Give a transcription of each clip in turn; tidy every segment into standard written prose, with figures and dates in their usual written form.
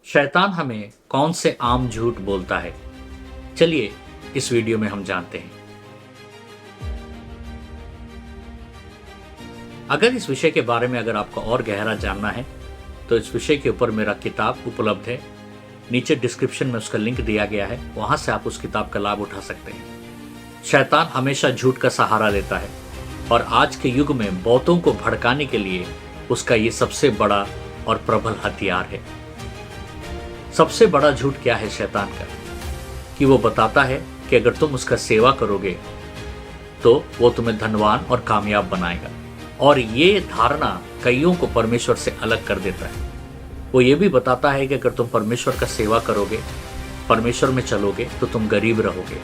शैतान हमें कौन से आम झूठ बोलता है? चलिए इस वीडियो में हम जानते हैं। अगर इस विषय के बारे में अगर आपको और गहरा जानना है तो इस विषय के ऊपर मेरा किताब उपलब्ध है। नीचे डिस्क्रिप्शन में उसका लिंक दिया गया है, वहां से आप उस किताब का लाभ उठा सकते हैं। शैतान हमेशा झूठ का सहारा लेता है और आज के युग में बहुतों को भड़काने के लिए उसका ये सबसे बड़ा और प्रबल हथियार है। सबसे बड़ा झूठ क्या है शैतान का? कि वो बताता है कि अगर तुम उसका सेवा करोगे तो वो तुम्हें धनवान और कामयाब बनाएगा, और ये धारणा कईयों को परमेश्वर से अलग कर देता है। वो ये भी बताता है कि अगर तुम परमेश्वर का सेवा करोगे, परमेश्वर में चलोगे, तो तुम गरीब रहोगे,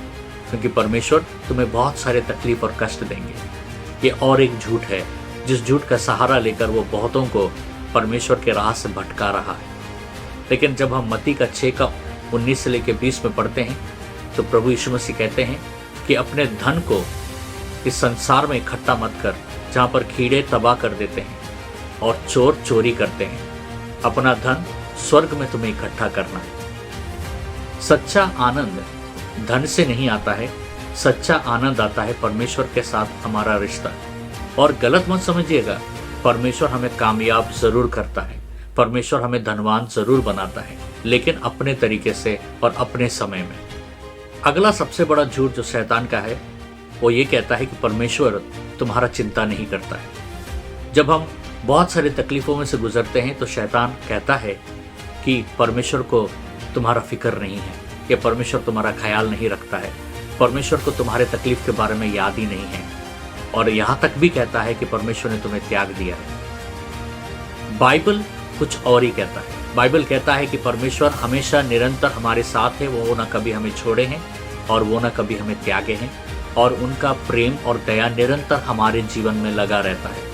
क्योंकि परमेश्वर तुम्हें बहुत सारे तकलीफ और कष्ट देंगे। ये और एक झूठ है जिस झूठ का सहारा लेकर वो बहुतों को परमेश्वर के राह से भटका रहा है। लेकिन जब हम मत्ती का 6:19 से लेकर 20 में पढ़ते हैं तो प्रभु यीशु मसीह कहते हैं कि अपने धन को इस संसार में इकट्ठा मत कर, जहाँ पर कीड़े तबाह कर देते हैं और चोर चोरी करते हैं। अपना धन स्वर्ग में तुम्हें इकट्ठा करना है। सच्चा आनंद धन से नहीं आता है, सच्चा आनंद आता है परमेश्वर के साथ हमारा रिश्ता। और गलत मत समझिएगा, परमेश्वर हमें कामयाब जरूर करता है, परमेश्वर हमें धनवान जरूर बनाता है, लेकिन अपने तरीके से और अपने समय में। अगला सबसे बड़ा झूठ जो शैतान का है वो ये कहता है कि परमेश्वर तुम्हारा चिंता नहीं करता है। जब हम बहुत सारी तकलीफों में से गुजरते हैं तो शैतान कहता है कि परमेश्वर को तुम्हारा फिक्र नहीं है, या परमेश्वर तुम्हारा ख्याल नहीं रखता है, परमेश्वर को तुम्हारे तकलीफ के बारे में याद ही नहीं है, और यहाँ तक भी कहता है कि परमेश्वर ने तुम्हें त्याग दिया है। बाइबल कुछ और ही कहता है। बाइबल कहता है कि परमेश्वर हमेशा निरंतर हमारे साथ है, वो ना कभी हमें छोड़े हैं और वो ना कभी हमें त्यागे हैं, और उनका प्रेम और दया निरंतर हमारे जीवन में लगा रहता है।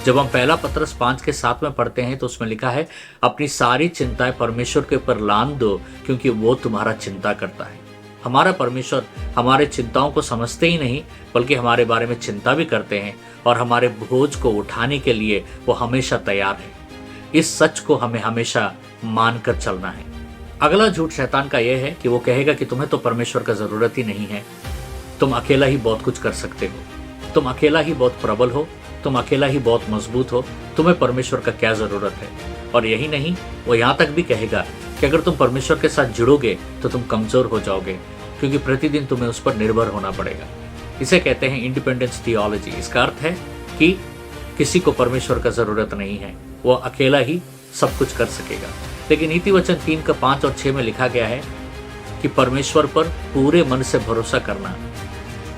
जब हम पहला पत्रस 5:7 में पढ़ते हैं तो उसमें लिखा है, अपनी सारी चिंताएं परमेश्वर के ऊपर लाद दो, क्योंकि वो तुम्हारा चिंता करता है। हमारा परमेश्वर हमारे चिंताओं को समझते ही नहीं, बल्कि हमारे बारे में चिंता भी करते हैं, और हमारे बोझ को उठाने के लिए वो हमेशा तैयार है। इस सच को हमें हमेशा मानकर चलना है। अगला झूठ शैतान का यह है कि वो कहेगा कि तुम्हें तो परमेश्वर का जरूरत ही नहीं है, तुम अकेला ही बहुत कुछ कर सकते हो, तुम अकेला ही बहुत प्रबल हो, तुम अकेला ही बहुत मजबूत हो, तुम्हें परमेश्वर का क्या जरूरत है। और यही नहीं, वो यहाँ तक भी कहेगा कि अगर तुम परमेश्वर के साथ जुड़ोगे तो तुम कमजोर हो जाओगे, क्योंकि प्रतिदिन तुम्हें उस पर निर्भर होना पड़ेगा। इसे कहते हैं इंडिपेंडेंस थियोलॉजी। इसका अर्थ है कि किसी को परमेश्वर का जरूरत नहीं है, वो अकेला ही सब कुछ कर सकेगा। लेकिन नीति वचन 3:5 और 6 में लिखा गया है कि परमेश्वर पर पूरे मन से भरोसा करना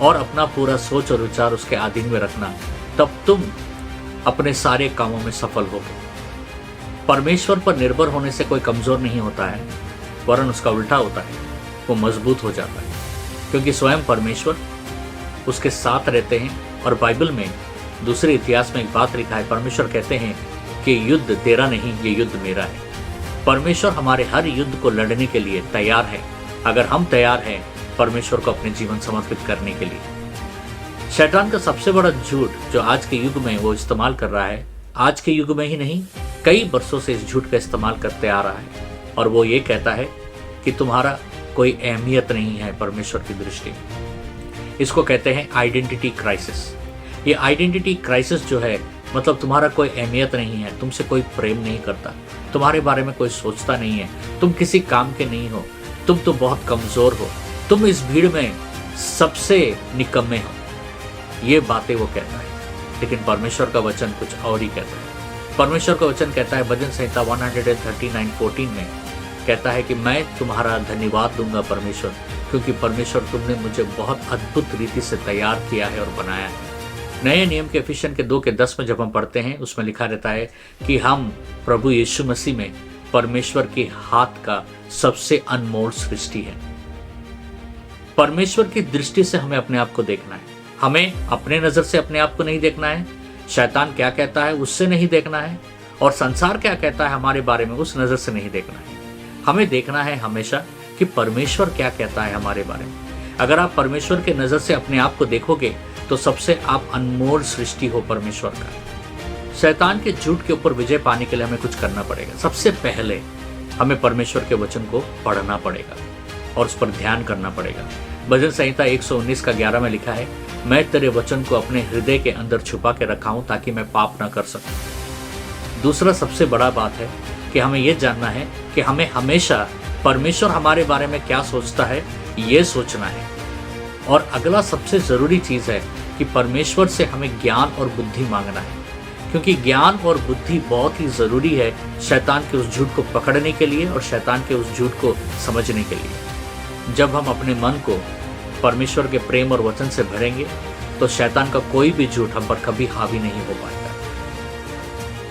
और अपना पूरा सोच और विचार उसके अधीन में रखना, तब तुम अपने सारे कामों में सफल होगे। परमेश्वर पर निर्भर होने से कोई कमजोर नहीं होता है, वरन उसका उल्टा होता है, वो मजबूत हो जाता है, क्योंकि स्वयं परमेश्वर उसके साथ रहते हैं। और बाइबल में दूसरे इतिहास में एक बात लिखा है, परमेश्वर कहते हैं कि युद्ध तेरा नहीं, ये युद्ध मेरा है। परमेश्वर हमारे हर युद्ध को लड़ने के लिए तैयार है, अगर हम तैयार हैं परमेश्वर को अपने जीवन समर्पित करने के लिए। शैतान का सबसे बड़ा झूठ जो आज के युग में वो इस्तेमाल कर रहा है, आज के युग में ही नहीं, कई वर्षों से इस झूठ का इस्तेमाल करते आ रहा है, और वो ये कहता है कि तुम्हारा कोई अहमियत नहीं है परमेश्वर की दृष्टि में। इसको कहते हैं आइडेंटिटी क्राइसिस। ये आइडेंटिटी क्राइसिस जो है, मतलब तुम्हारा कोई अहमियत नहीं है, तुमसे कोई प्रेम नहीं करता, तुम्हारे बारे में कोई सोचता नहीं है, तुम किसी काम के नहीं हो, तुम तो बहुत कमजोर हो, तुम इस भीड़ में सबसे निकम्मे हो। ये बातें वो कहता है। लेकिन परमेश्वर का वचन कुछ और ही कहता है। परमेश्वर का वचन कहता है भजन संहिता 139:14 में कहता है कि मैं तुम्हारा धन्यवाद दूंगा परमेश्वर, क्योंकि परमेश्वर तुमने मुझे बहुत अद्भुत रीति से तैयार किया है और बनाया है। नए नियम के एफिशियन के 2:10 में जब हम पढ़ते हैं, उसमें लिखा रहता है कि हम प्रभु यीशु मसीह में परमेश्वर के हाथ का सबसे अनमोल सृष्टि है। परमेश्वर की दृष्टि से हमें अपने आप को देखना है, हमें अपने नजर से अपने आप को नहीं देखना है, शैतान क्या कहता है उससे नहीं देखना है, और संसार क्या कहता है हमारे बारे में उस नजर से नहीं देखना है। हमें देखना है हमेशा कि परमेश्वर क्या कहता है हमारे बारे में। अगर आप परमेश्वर के नजर से अपने आप को देखोगे तो सबसे आप अनमोल सृष्टि हो परमेश्वर का। शैतान के झूठ के ऊपर विजय पाने के लिए हमें कुछ करना पड़ेगा। सबसे पहले हमें परमेश्वर के वचन को पढ़ना पड़ेगा और उस पर ध्यान करना पड़ेगा। भजन संहिता 119 का 11 में लिखा है, मैं तेरे वचन को अपने हृदय के अंदर छुपा के रखा हूं ताकि मैं पाप ना कर सकूं। दूसरा सबसे बड़ा बात है कि हमें यह जानना है कि हमें हमेशा परमेश्वर हमारे बारे में क्या सोचता है ये सोचना है। और अगला सबसे जरूरी चीज है कि परमेश्वर से हमें ज्ञान और बुद्धि मांगना है, क्योंकि ज्ञान और बुद्धि बहुत ही जरूरी है शैतान के उस झूठ को पकड़ने के लिए और शैतान के उस झूठ को समझने के लिए। जब हम अपने मन को परमेश्वर के प्रेम और वचन से भरेंगे तो शैतान का कोई भी झूठ हम पर कभी हावी नहीं हो पाएगा।